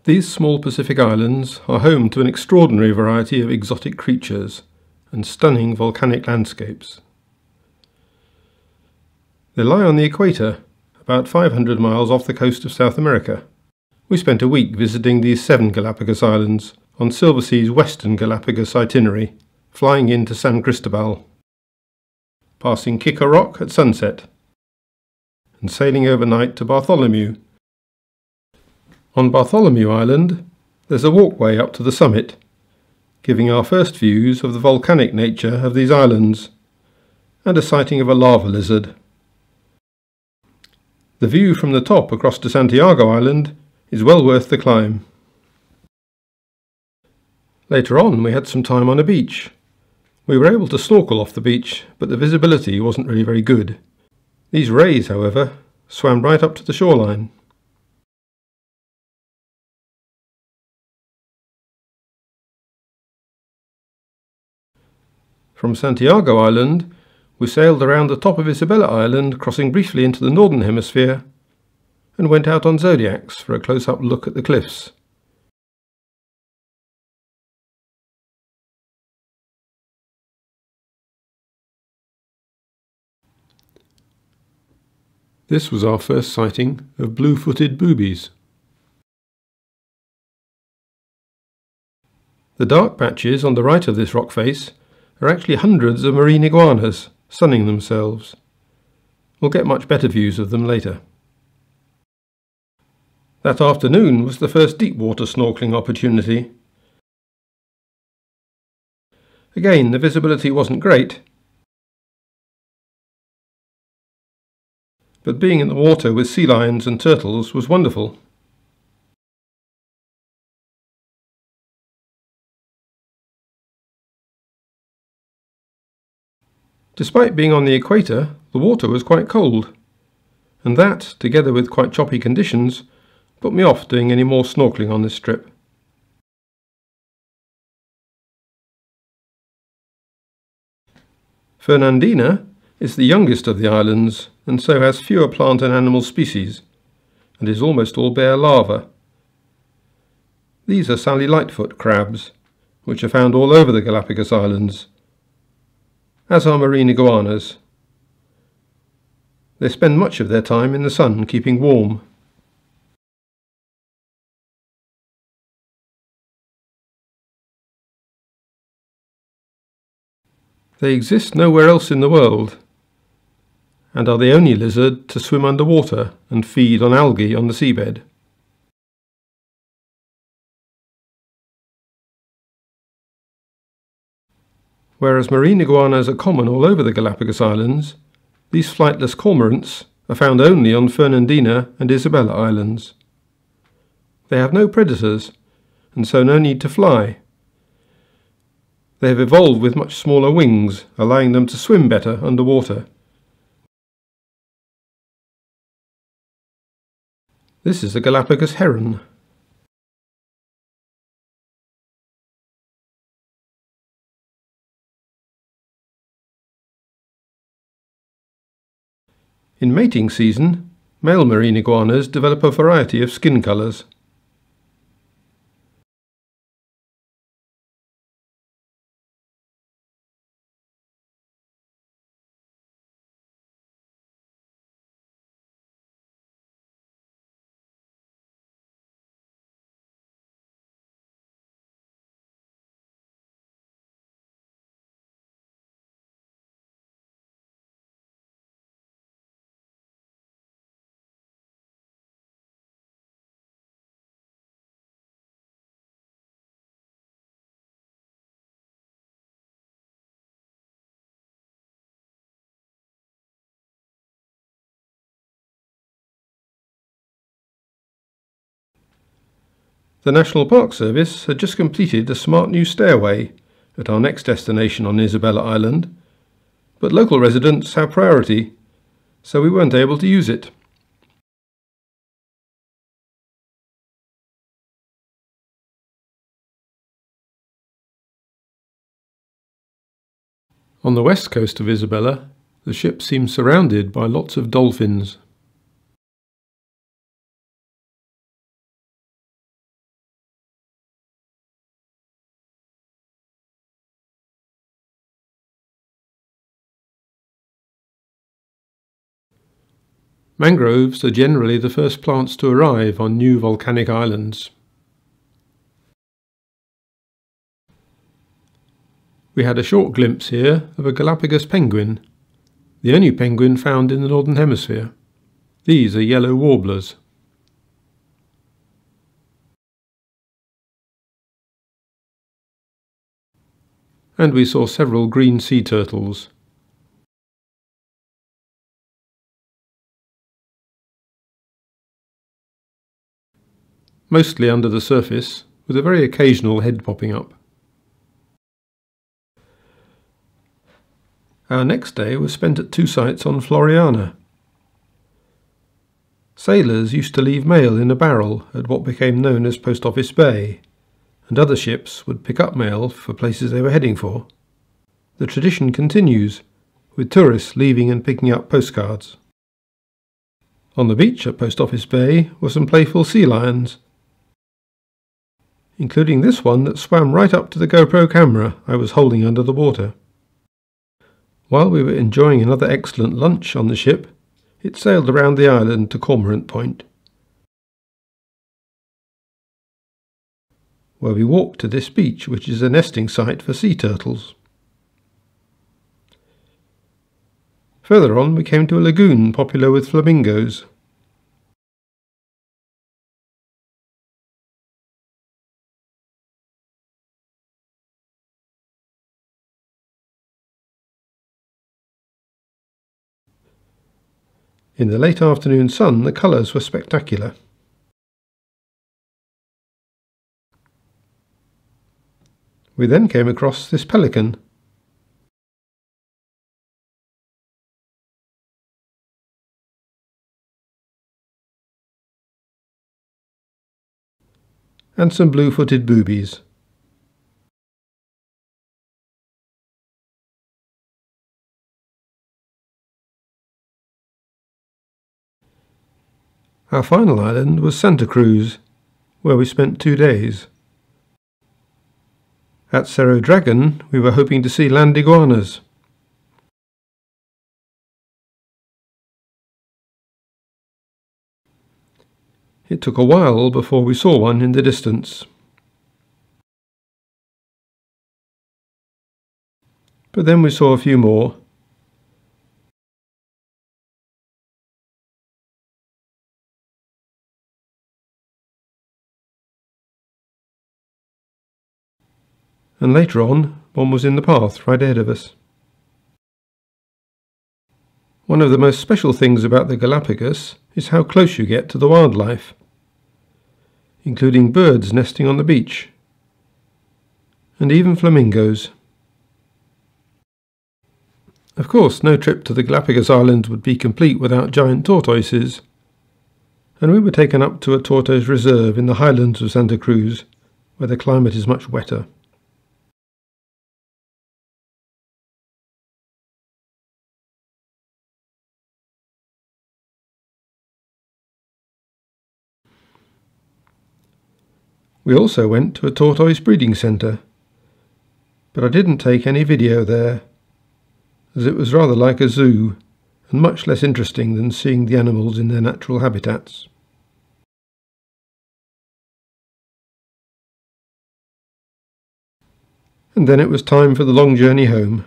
These small Pacific islands are home to an extraordinary variety of exotic creatures and stunning volcanic landscapes. They lie on the equator, about 500 miles off the coast of South America. We spent a week visiting these 7 Galapagos Islands on Silversea's Western Galapagos itinerary, flying into San Cristobal, passing Kicker Rock at sunset, and sailing overnight to Bartholomew. On Bartholomew Island, there's a walkway up to the summit, giving our first views of the volcanic nature of these islands, and a sighting of a lava lizard. The view from the top across to Santiago Island is well worth the climb. Later on, we had some time on a beach. We were able to snorkel off the beach, but the visibility wasn't really very good. These rays, however, swam right up to the shoreline. From Santiago Island, we sailed around the top of Isabella Island, crossing briefly into the northern hemisphere, and went out on Zodiacs for a close-up look at the cliffs. This was our first sighting of blue-footed boobies. The dark patches on the right of this rock face are actually hundreds of marine iguanas sunning themselves. We'll get much better views of them later. That afternoon was the first deep water snorkeling opportunity. Again, the visibility wasn't great, but being in the water with sea lions and turtles was wonderful. Despite being on the equator, the water was quite cold, and that, together with quite choppy conditions, put me off doing any more snorkeling on this trip. Fernandina is the youngest of the islands, and so has fewer plant and animal species, and is almost all bare lava. These are Sally Lightfoot crabs, which are found all over the Galapagos Islands, as are marine iguanas. They spend much of their time in the sun keeping warm. They exist nowhere else in the world, and are the only lizard to swim underwater and feed on algae on the seabed. Whereas marine iguanas are common all over the Galapagos Islands, these flightless cormorants are found only on Fernandina and Isabella Islands. They have no predators, and so no need to fly. They have evolved with much smaller wings, allowing them to swim better underwater. This is a Galapagos heron. In mating season, male marine iguanas develop a variety of skin colours. The National Park Service had just completed a smart new stairway at our next destination on Isabella Island, but local residents have priority, so we weren't able to use it. On the west coast of Isabella, the ship seems surrounded by lots of dolphins. Mangroves are generally the first plants to arrive on new volcanic islands. We had a short glimpse here of a Galapagos penguin, the only penguin found in the Northern Hemisphere. These are yellow warblers. And we saw several green sea turtles. Mostly under the surface, with a very occasional head popping up. Our next day was spent at two sites on Floriana. Sailors used to leave mail in a barrel at what became known as Post Office Bay, and other ships would pick up mail for places they were heading for. The tradition continues, with tourists leaving and picking up postcards. On the beach at Post Office Bay were some playful sea lions, including this one that swam right up to the GoPro camera I was holding under the water. While we were enjoying another excellent lunch on the ship, it sailed around the island to Cormorant Point, where we walked to this beach, which is a nesting site for sea turtles. Further on, we came to a lagoon popular with flamingos. In the late afternoon sun, the colours were spectacular. We then came across this pelican. And some blue-footed boobies. Our final island was Santa Cruz, where we spent 2 days. At Cerro Dragon, we were hoping to see land iguanas. It took a while before we saw one in the distance. But then we saw a few more. And later on, one was in the path right ahead of us. One of the most special things about the Galapagos is how close you get to the wildlife, including birds nesting on the beach, and even flamingos. Of course, no trip to the Galapagos Islands would be complete without giant tortoises, and we were taken up to a tortoise reserve in the highlands of Santa Cruz, where the climate is much wetter. We also went to a tortoise breeding centre, but I didn't take any video there, as it was rather like a zoo and much less interesting than seeing the animals in their natural habitats. And then it was time for the long journey home.